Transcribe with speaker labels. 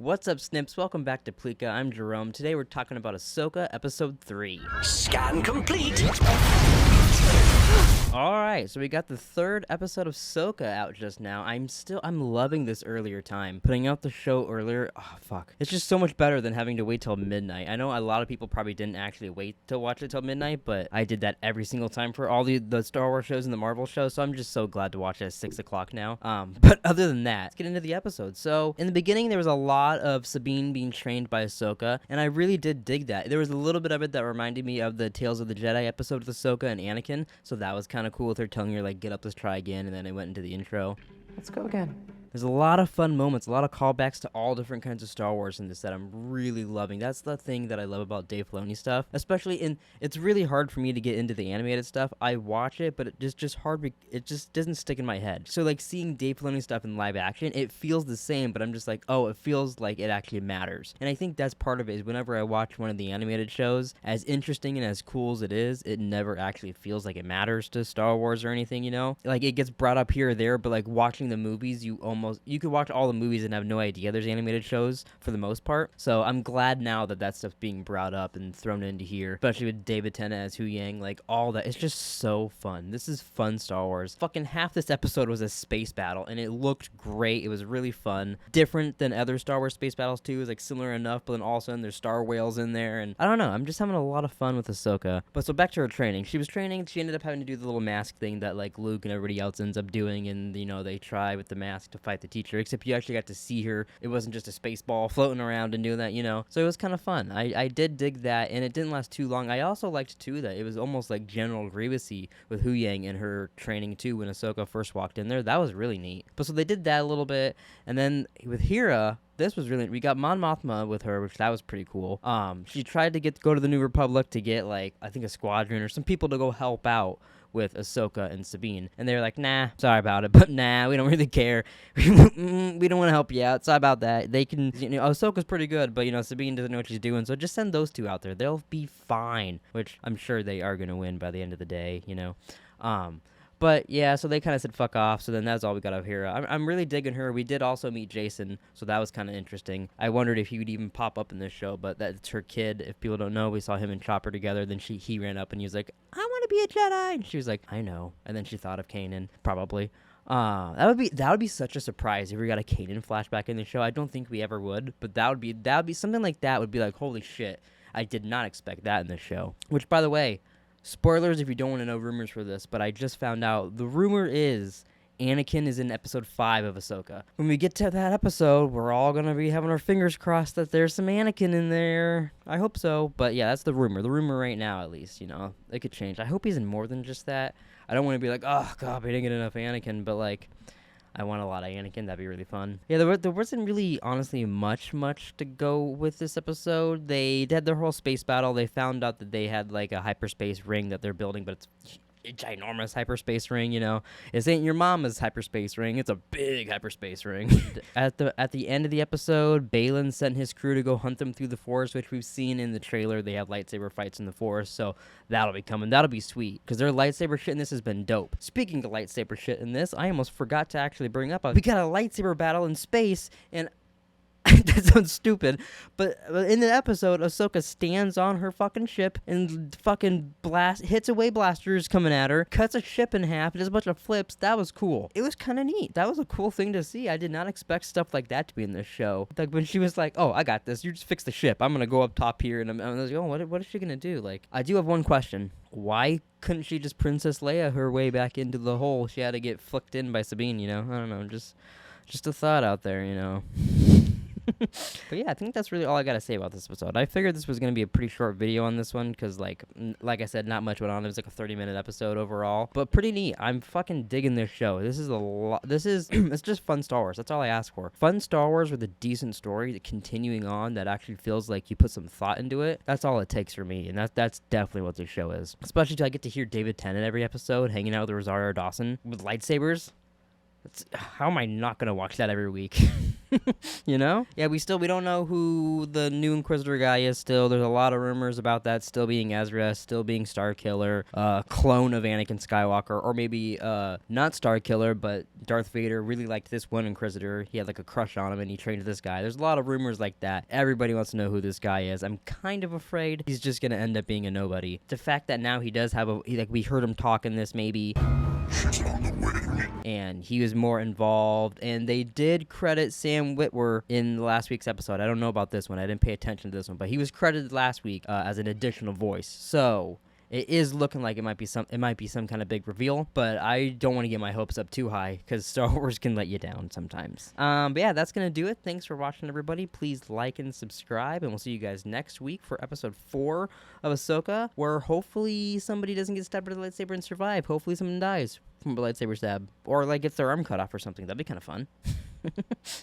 Speaker 1: What's up, Snips? Welcome back to Pleeka. I'm Jerome. Today we're talking about Ahsoka Episode 3.
Speaker 2: Scan complete!
Speaker 1: Alright, so we got the third episode of Ahsoka out just now. I'm loving this earlier time. Putting out the show earlier, fuck. It's just so much better than having to wait till midnight. I know a lot of people probably didn't actually wait to watch it till midnight, but I did that every single time for all the Star Wars shows and the Marvel shows, so I'm just so glad to watch it at 6 o'clock now. But other than that, let's get into the episode. So, in the beginning, there was a lot of Sabine being trained by Ahsoka, and I really did dig that. There was a little bit of it that reminded me of the Tales of the Jedi episode with Ahsoka and Anakin, so that was kind of cool with her telling her, like, get up, let's try again, and then it went into the intro.
Speaker 3: Let's go again.
Speaker 1: There's a lot of fun moments, a lot of callbacks to all different kinds of Star Wars in this that I'm really loving. That's the thing that I love about Dave Filoni stuff, especially it's really hard for me to get into the animated stuff. I watch it, but it just doesn't stick in my head. So, like, seeing Dave Filoni stuff in live action, it feels the same, but I'm just like, oh, it feels like it actually matters. And I think that's part of it, is whenever I watch one of the animated shows, as interesting and as cool as it is, it never actually feels like it matters to Star Wars or anything, you know? Like, it gets brought up here or there, but, like, watching the movies, you could watch all the movies and have no idea there's animated shows for the most part. So I'm glad now that stuff's being brought up and thrown into here, especially with David Tennant as Hu Yang, like all that. It's just so fun. This is fun Star Wars. Fucking half this episode was a space battle, and it looked great. It was really fun. Different than other Star Wars space battles too. It was like similar enough, but then all of a sudden there's star whales in there, and I don't know. I'm just having a lot of fun with Ahsoka. But so back to her training. She was training. She ended up having to do the little mask thing that like Luke and everybody else ends up doing, and you know they try with the mask to fight the teacher, except you actually got to see her. It wasn't just a space ball floating around and doing that, you know. So it was kind of fun. I did dig that, and it didn't last too long. I also liked too that it was almost like General Grievous-y with Hu Yang and her training too when Ahsoka first walked in there. That was really neat. But so they did that a little bit, and then with Hera, this was really, we got Mon Mothma with her, which that was pretty cool. She tried to go to the New Republic to get like I think a squadron or some people to go help out with Ahsoka and Sabine, and they're like, nah, sorry about it, but nah, we don't really care. We don't want to help you out. Sorry about that. They can, you know, Ahsoka's pretty good, but you know, Sabine doesn't know what she's doing, so just send those two out there. They'll be fine, which I'm sure they are going to win by the end of the day, you know. But yeah, so they kind of said fuck off, so then that's all we got of Hera. I'm really digging her. We did also meet Jason, so that was kind of interesting. I wondered if he would even pop up in this show, but that's her kid. If people don't know, we saw him and Chopper together, then he ran up and he was like, I want to be a Jedi, and she was like, I know, and then she thought of Kanan, probably. That would be such a surprise if we got a Kanan flashback in the show. I don't think we ever would, but that would be something like that would be like, holy shit, I did not expect that in the show. Which, by the way, spoilers if you don't want to know rumors for this, but I just found out the rumor is Anakin is in episode 5 of Ahsoka. When we get to that episode, we're all going to be having our fingers crossed that there's some Anakin in there. I hope so. But yeah, that's the rumor. The rumor right now, at least, you know. It could change. I hope he's in more than just that. I don't want to be like, oh, God, we didn't get enough Anakin. But, like, I want a lot of Anakin. That'd be really fun. Yeah, there wasn't really, honestly, much to go with this episode. They did their whole space battle. They found out that they had, like, a hyperspace ring that they're building, but it's a ginormous hyperspace ring, you know. It ain't your mama's hyperspace ring. It's a big hyperspace ring. At the end of the episode, Balin sent his crew to go hunt them through the forest, which we've seen in the trailer. They have lightsaber fights in the forest, so that'll be coming. That'll be sweet, because their lightsaber shit in this has been dope. Speaking of lightsaber shit in this, I almost forgot to actually bring up, we got a lightsaber battle in space, and that sounds stupid, but in the episode, Ahsoka stands on her fucking ship and fucking hits away blasters coming at her, cuts a ship in half, does a bunch of flips. That was cool. It was kind of neat. That was a cool thing to see. I did not expect stuff like that to be in this show. Like when she was like, oh, I got this. You just fix the ship. I'm going to go up top here. And I was like, oh, what is she going to do? Like, I do have one question. Why couldn't she just Princess Leia her way back into the hole? She had to get flicked in by Sabine, you know? I don't know. Just a thought out there, you know? But yeah, I think that's really all I gotta say about this episode. I figured this was gonna be a pretty short video on this one, because like I said, not much went on. It was like a 30-minute episode overall, but pretty neat. I'm fucking digging this show. This is it's just fun Star Wars. That's all I ask for. Fun Star Wars with a decent story continuing on that actually feels like you put some thought into it. That's all it takes for me, and that's definitely what this show is. Especially till I get to hear David Tennant every episode hanging out with Rosario Dawson with lightsabers. How am I not gonna watch that every week? You know? Yeah, we don't know who the new Inquisitor guy is still. There's a lot of rumors about that still being Ezra, still being Starkiller, clone of Anakin Skywalker, or maybe not Starkiller, but Darth Vader really liked this one Inquisitor. He had like a crush on him and he trained this guy. There's a lot of rumors like that. Everybody wants to know who this guy is. I'm kind of afraid he's just gonna end up being a nobody. The fact that now he does have we heard him talk in this maybe. And he was more involved, and they did credit Sam Witwer in last week's episode. I don't know about this one. I didn't pay attention to this one, but he was credited last week as an additional voice. So it is looking like it might be some kind of big reveal, but I don't want to get my hopes up too high because Star Wars can let you down sometimes. But yeah, that's gonna do it. Thanks for watching, everybody. Please like and subscribe, and we'll see you guys next week for episode 4 of Ahsoka, where hopefully somebody doesn't get stabbed with a lightsaber and survive. Hopefully someone dies from a lightsaber stab, or like gets their arm cut off or something. That'd be kind of fun.